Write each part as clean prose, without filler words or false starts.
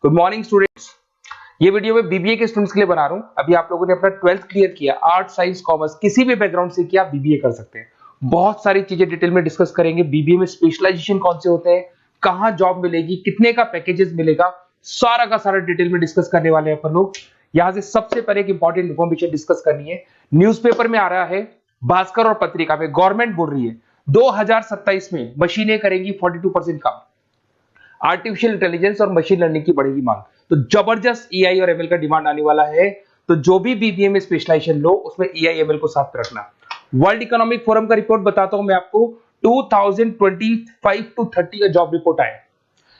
Good morning students. ये video मैं BBA के स्टूडेंट्स के लिए बना रहा हूँ। अभी आप लोगों ने अपना 12th क्लियर किया, आर्ट साइंस कॉमर्स किसी भी बैकग्राउंड से किया, बीबीए कर सकते हैं। बहुत सारी चीजें डिटेल में डिस्कस करेंगे। बीबीए में स्पेशलाइजेशन कौन से होते हैं, कहाँ जॉब मिलेगी, कितने का पैकेजेस मिलेगा, सारा का सारा डिटेल में डिस्कस करने वाले हैं अपन लोग। यहाँ से सबसे पहले एक इंपॉर्टेंट इन्फॉर्मेशन डिस्कस करनी है। न्यूज़पेपर में आ रहा है, भास्कर और पत्रिका में गवर्नमेंट बोल रही है 2027 में मशीनें करेंगी 42% काम। आर्टिफिशियल इंटेलिजेंस और मशीन लर्निंग की बढ़ेगी मांग, तो जबरदस्त एआई और एमएल का डिमांड आने वाला है। तो जो भी बीबीए में स्पेशलाइजेशन लो उसमें एआई एमएल को साथ रखना। वर्ल्ड इकोनॉमिक फोरम का रिपोर्ट बताता हूं मैं आपको, 2025 टू 30 का जॉब रिपोर्ट आया।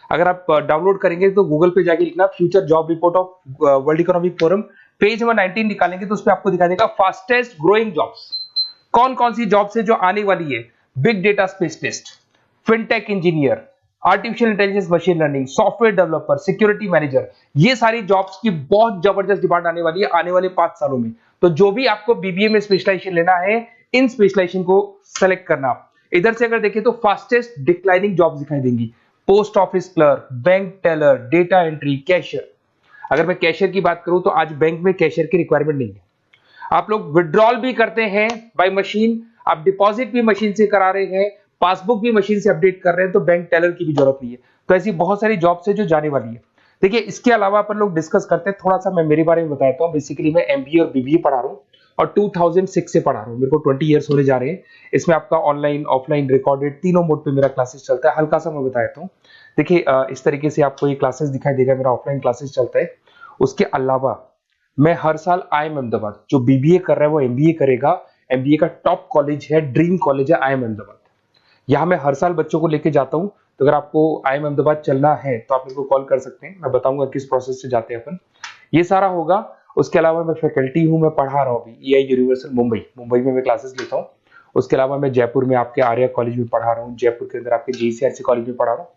अगर आप डाउनलोड करेंगे तो गूगल पे जाके लिखना future job report of world economic forum, page number 19 निकालेंगे तो उस पर आपको दिखा देगा फास्टेस्ट ग्रोइंग जॉब्स कौन कौन सी जॉब्स है जो आने वाली है। Big data specialist, fintech engineer, artificial intelligence machine learning, software developer, security manager, ये सारी जॉब्स की बहुत जबरदस्त डिमांड आने वाली है आने वाले 5 सालों में। तो जो भी आपको बीबीए में स्पेशलाइजेशन लेना है, इन स्पेशलाइजेशन को सेलेक्ट करना। इधर से अगर देखें तो फास्टेस्ट डिक्लाइनिंग जॉब्स दिखाई देंगी, post office clerk, bank teller, data entry, cashier. अगर मैं कैशियर की बात करूं तो आज बैंक में कैशियर की रिक्वायरमेंट नहीं है। आप लोग विड्रॉल भी करते हैं बाय मशीन, आप डिपॉजिट भी मशीन से करा रहे हैं, पासबुक भी मशीन से अपडेट कर रहे हैं, तो बैंक टेलर की भी जरूरत नहीं है। तो ऐसी बहुत सारी जॉब्स है जो जाने वाली है। देखिए, इसके अलावा अपन लोग डिस्कस करते हैं, थोड़ा सा मैं मेरे बारे में बताता हूँ। बेसिकली मैं एमबीए और बीबीए पढ़ा रहा हूँ और 2006 से पढ़ा रहा हूँ। मेरे को 20 ईयर्स होने जा रहे हैं। इसमें आपका ऑनलाइन, ऑफलाइन, रिकॉर्डेड तीनों मोड पे मेरा क्लासेस चलता है। हल्का सा मैं बताता हूँ। देखिए, इस तरीके से आपको ये क्लासेस दिखाई देगा, मेरा ऑफलाइन क्लासेस चलता है। उसके अलावा मैं हर साल IIM अहमदाबाद, जो बीबीए कर रहा है वो एमबीए करेगा। एमबीए का टॉप कॉलेज है, ड्रीम कॉलेज है IIM अहमदाबाद। यहाँ मैं हर साल बच्चों को लेके जाता हूँ। तो अगर आपको IIM अहमदाबाद चलना है तो आप मेरे को कॉल कर सकते हैं, मैं बताऊंगा किस प्रोसेस से जाते हैं अपन। ये सारा होगा। उसके अलावा मैं फैकल्टी हूँ, मैं पढ़ा रहा हूँ अभी EI यूनिवर्सल मुंबई में मैं क्लासेस लेता हूँ। उसके अलावा मैं जयपुर में आपके आर्या कॉलेज में पढ़ा रहा हूँ, जयपुर के अंदर आपके JCRC कॉलेज में पढ़ा रहा हूँ।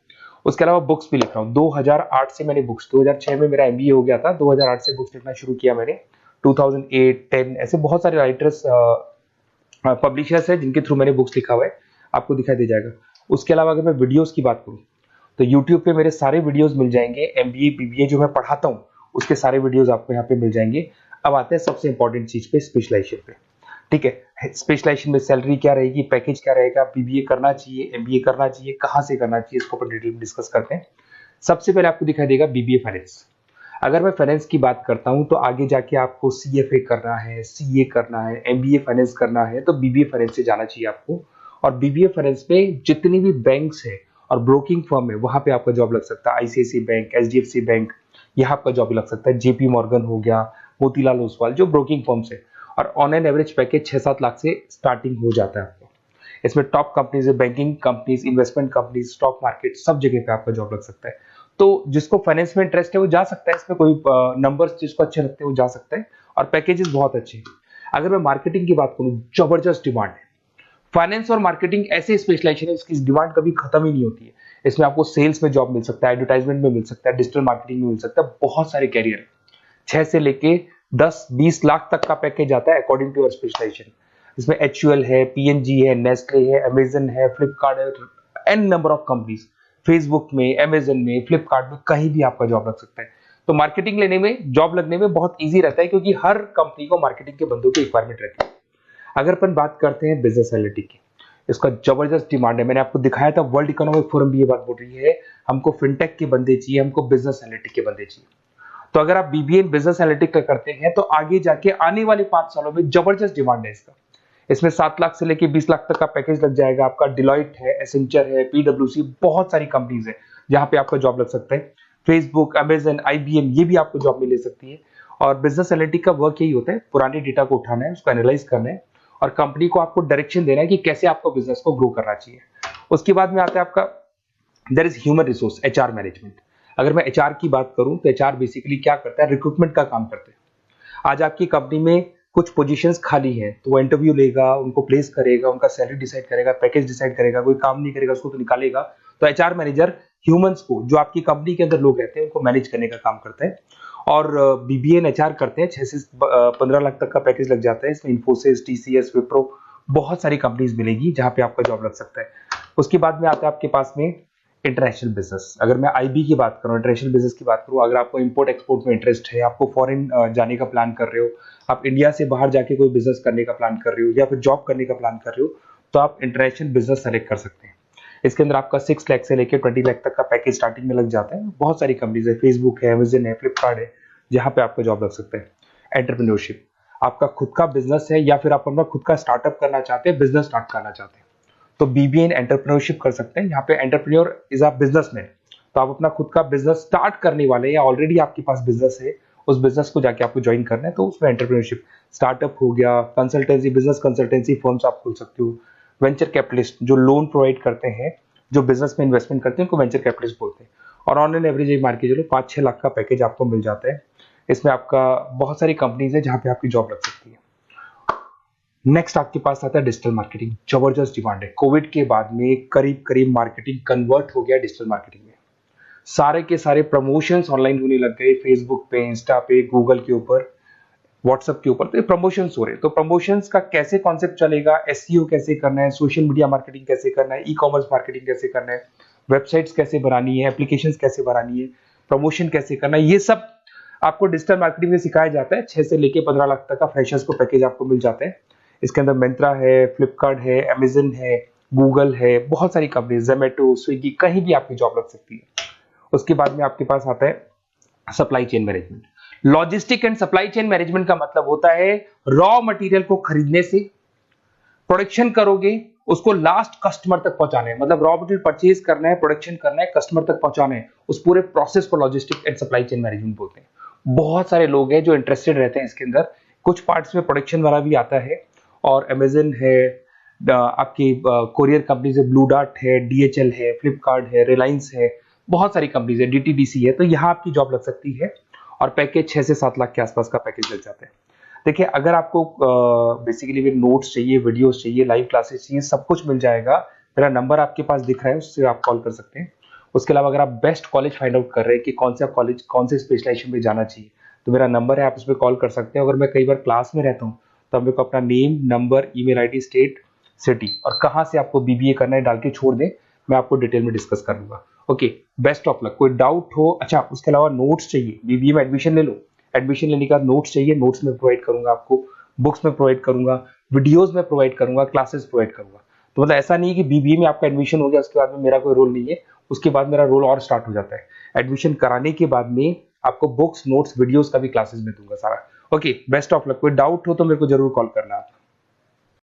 उसके अलावा बुक्स भी लिख रहा हूँ। 2008 से मैंने बुक्स, 2006 में मेरा एमबीए हो गया था, 2008 से बुक्स लिखना शुरू किया मैंने। 2008, 10 ऐसे बहुत सारे राइटर्स, पब्लिशर्स है जिनके थ्रू मैंने बुक्स लिखा हुआ है, आपको दिखाई दे जाएगा। उसके अलावा अगर मैं वीडियोस की बात करूँ तो यूट्यूब पे मेरे सारे वीडियोस मिल जाएंगे। एमबीए बीबीए जो मैं पढ़ाता हूँ उसके सारे वीडियोस आपको यहाँ पे मिल जाएंगे। अब आते हैं सबसे इंपॉर्टेंट चीज पे, स्पेशलाइजेशन पे। ठीक है, स्पेशलाइजेशन में सैलरी क्या रहेगी, पैकेज क्या रहेगा, बीबीए करना चाहिए, एमबीए करना चाहिए, कहाँ से करना चाहिए, इसको अपन डिटेल में डिस्कस करते हैं। सबसे पहले आपको दिखाई देगा बीबीए फाइनेंस। अगर मैं फाइनेंस की बात करता हूं तो आगे जाके आपको CFA करना है, CA करना है, MBA फाइनेंस करना है, तो बीबीए फाइनेंस से जाना चाहिए आपको। और बीबीए फाइनेंस में जितनी भी बैंक्स है और ब्रोकिंग फर्म है वहां पे आपका जॉब लग सकता है। ICICI बैंक, HDFC बैंक, यहाँ आपका जॉब लग सकता है। JP मॉर्गन हो गया, मोतीलाल ओसवाल, जो ब्रोकिंग फर्म्स है। और on an average package 6-7 lakh से स्टार्टिंग हो जाता है आपको। इसमें टॉप कंपनीज है, banking companies, investment companies, stock market, सब जगह पे आपका जॉब लग सकता है। तो जिसको फाइनेंस में इंटरेस्ट है वो जा सकता है, इसमें कोई नंबर्स जिसको अच्छे लगते हैं वो जा सकता है, और पैकेजेस बहुत अच्छे हैं। अगर मैं मार्केटिंग की बात करूं, जबरदस्त डिमांड है। फाइनेंस और मार्केटिंग ऐसे स्पेशलाइजेशन है, इसकी डिमांड कभी खत्म ही नहीं होती है। इसमें आपको सेल्स में जॉब मिल सकता है, एडवर्टाइजमेंट में मिल सकता है, डिजिटल मार्केटिंग में मिल सकता है, बहुत सारे कैरियर है। 6 से लेके 10-20 लाख तक का पैकेज आता है अकॉर्डिंग टू योर स्पेशलाइजेशन। इसमें HUL है, PNG है, नेस्ले है, अमेजन है, फ्लिपकार्ट है, an number of companies. Facebook में, अमेजन में, फ्लिपकार्ट में, कहीं भी आपका जॉब लग सकता है। तो मार्केटिंग लेने में, जॉब लगने में बहुत इजी रहता है, क्योंकि हर कंपनी को मार्केटिंग के बंदों की रिक्वायरमेंट रहती है। अगर अपन बात करते हैं बिजनेस एनालिटिक की, इसका जबरदस्त डिमांड है। मैंने आपको दिखाया था, वर्ल्ड इकोनॉमिक फोरम भी ये बात बोल रही है, हमको फिनटेक के बंदे चाहिए, हमको बिजनेस एनालिटिक के बंदे चाहिए। तो अगर आप बीबीए इन बिजनेस एनालिटिक का करते हैं तो आगे जाके आने वाले 5 सालों में जबरदस्त डिमांड है इसका। इसमें 7 लाख से लेके 20 लाख तक का पैकेज लग जाएगा आपका। डिलॉयट है, एसेंचर है, PwC, बहुत सारी कंपनीज है जहां पे आपका जॉब लग सकता है। फेसबुक, अमेजन, IBM, ये भी आपको जॉब में ले सकती है। और बिजनेस एनालिटिक का वर्क यही होता है, पुराने डेटा को उठाना है, उसको एनालाइज करना है और कंपनी को आपको डायरेक्शन देना है कि कैसे आपको बिजनेस को ग्रो करना चाहिए। उसके बाद में आता है आपका, there is human resource, HR management. अगर मैं HR की बात करूं तो HR बेसिकली क्या करता है, रिक्रूटमेंट का काम करते हैं। आज आपकी कंपनी में कुछ पोजीशंस खाली हैं तो वो इंटरव्यू लेगा, उनको प्लेस करेगा, उनका सैलरी डिसाइड करेगा, पैकेज डिसाइड करेगा। कोई काम नहीं करेगा उसको तो निकालेगा। तो HR मैनेजर ह्यूमंस को, जो आपकी कंपनी के अंदर लोग रहते हैं, उनको मैनेज करने का काम करता है। और BBA एंड HR करते हैं, 6 से 15 लाख तक का पैकेज लग जाता है। इसमें इन्फोसिस, TCS, विप्रो, बहुत सारी कंपनीज मिलेगी जहां पे आपका जॉब लग सकता है। उसके बाद में आता है आपके पास में इंटरनेशनल बिजनेस, अगर मैं आईबी की बात करूं, इंटरनेशनल बिजनेस की बात करूं, अगर आपको इंपोर्ट एक्सपोर्ट में इंटरेस्ट है, आपको फॉरेन जाने का प्लान कर रहे हो, आप इंडिया से बाहर जाके कोई बिजनेस करने का प्लान कर रहे हो या फिर जॉब करने का प्लान कर रहे हो, तो आप इंटरनेशनल बिजनेस सेलेक्ट कर सकते हैं। इसके अंदर आपका 6 लाख से लेकर 20 लाख तक का पैकेज स्टार्टिंग में लग जाता है। बहुत सारी कंपनीज है, फेसबुक है, अमेजन है, फ्लिपकार्ट है, जहां पे आपका जॉब लग सकता है। एंटरप्रेन्योरशिप, आपका खुद का बिजनेस है या फिर आप अपना खुद का स्टार्टअप करना चाहते हैं, बिजनेस स्टार्ट करना चाहते हैं, तो बीबीए इन एंटरप्रेन्योरशिप कर सकते हैं। यहाँ पे एंटरप्रेन्योर इज अ बिजनेसमैन, तो आप अपना खुद का बिजनेस स्टार्ट करने वाले हैं या ऑलरेडी आपके पास बिजनेस है, उस बिजनेस को जाके आपको ज्वाइन करना है, तो उसमें एंटरप्रेन्योरशिप। स्टार्टअप हो गया, कंसल्टेंसी, बिजनेस कंसल्टेंसी फर्म्स आप खोल सकते हो। वेंचर कैपिटलिस्ट जो लोन प्रोवाइड करते हैं, जो बिजनेस में इन्वेस्टमेंट करते हैं, उनको वेंचर कैपिटलिस्ट बोलते हैं। और ऑन एन एवरेज एक मान के चलो 5-6 लाख का पैकेज आपको मिल जाता है। इसमें आपका बहुत सारी कंपनीज है जहां पे आपकी जॉब लग सकती है। नेक्स्ट आपके पास आता है डिजिटल मार्केटिंग। जबरदस्त डिमांड है, कोविड के बाद में करीब करीब मार्केटिंग कन्वर्ट हो गया डिजिटल मार्केटिंग में। सारे के सारे प्रमोशंस ऑनलाइन होने लग गए, फेसबुक पे, इंस्टा पे, गूगल के ऊपर, व्हाट्सएप के ऊपर, तो प्रमोशंस हो रहे हैं। तो प्रमोशंस का कैसे कॉन्सेप्ट चलेगा, एसईओ कैसे करना है, सोशल मीडिया मार्केटिंग कैसे करना है, ई कॉमर्स मार्केटिंग कैसे करना है, वेबसाइट्स कैसे बनानी है, एप्लीकेशंस कैसे बनानी है, प्रमोशन कैसे करना है, ये सब आपको डिजिटल मार्केटिंग में सिखाया जाता है। 6 से लेके 15 लाख तक का फ्रेशर्स को पैकेज आपको मिल जाता है। इसके अंदर मिंत्रा है, फ्लिपकार्ट है, अमेजन है, गूगल है, बहुत सारी कंपनी, जोमेटो, स्विगी, कहीं भी आपकी जॉब लग सकती है। उसके बाद में आपके पास आता है supply chain management. Logistic and supply chain management का मतलब होता है रॉ मटेरियल को खरीदने से, प्रोडक्शन करोगे, उसको लास्ट कस्टमर तक पहुंचाना है, मतलब रॉ मटेरियल परचेज करना है, प्रोडक्शन करना है, कस्टमर तक पहुंचाना है, उस पूरे प्रोसेस को logistic and supply chain management बोलते हैं। बहुत सारे लोग हैं जो इंटरेस्टेड रहते हैं इसके अंदर। कुछ पार्ट्स में प्रोडक्शन वाला भी आता है, और अमेजन है, आपकी कोरियर कंपनीज है, ब्लू डार्ट है, डीएचएल है, फ्लिपकार्ट है, रिलायंस है, बहुत सारी कंपनीज है, डीटीडीसी है, तो यहाँ आपकी जॉब लग सकती है। और पैकेज 6 से 7 लाख के आसपास का पैकेज लग जाता है। देखिए, अगर आपको बेसिकली भी नोट्स चाहिए, वीडियोस चाहिए, लाइव क्लासेस चाहिए, सब कुछ मिल जाएगा। मेरा नंबर आपके पास दिख रहा है, उससे आप कॉल कर सकते हैं। उसके अलावा अगर आप बेस्ट कॉलेज फाइंड आउट कर रहे हैं कि कौन सा कॉलेज, कौन से स्पेशलाइजेशन में जाना चाहिए, तो मेरा नंबर है, आप उस पर कॉल कर सकते हैं। अगर मैं कई बार क्लास में रहता हूँ, तो मेरे को अपना name, number, email ID, state, city और कहाँ से आपको बीबीए करना है डाल के छोड़ दें, मैं आपको डिटेल में डिस्कस कर लूंगा। Okay, best of luck. कोई डाउट हो, अच्छा उसके अलावा नोट्स चाहिए, बीबीए में एडमिशन ले लो, एडमिशन लेने के बाद नोट्स चाहिए, नोट्स में प्रोवाइड करूंगा आपको, बुक्स में प्रोवाइड करूंगा, वीडियोस में प्रोवाइड करूंगा, क्लासेस प्रोवाइड करूंगा। तो मतलब ऐसा नहीं है कि बीबीए में आपका एडमिशन हो गया उसके बाद में मेरा कोई रोल नहीं है, उसके बाद मेरा रोल और स्टार्ट हो जाता है। एडमिशन कराने के बाद में आपको बुक्स, नोट्स, वीडियोस का भी क्लासेस में दूंगा सारा। Okay, best of luck. कोई डाउट हो तो मेरे को जरूर कॉल करना।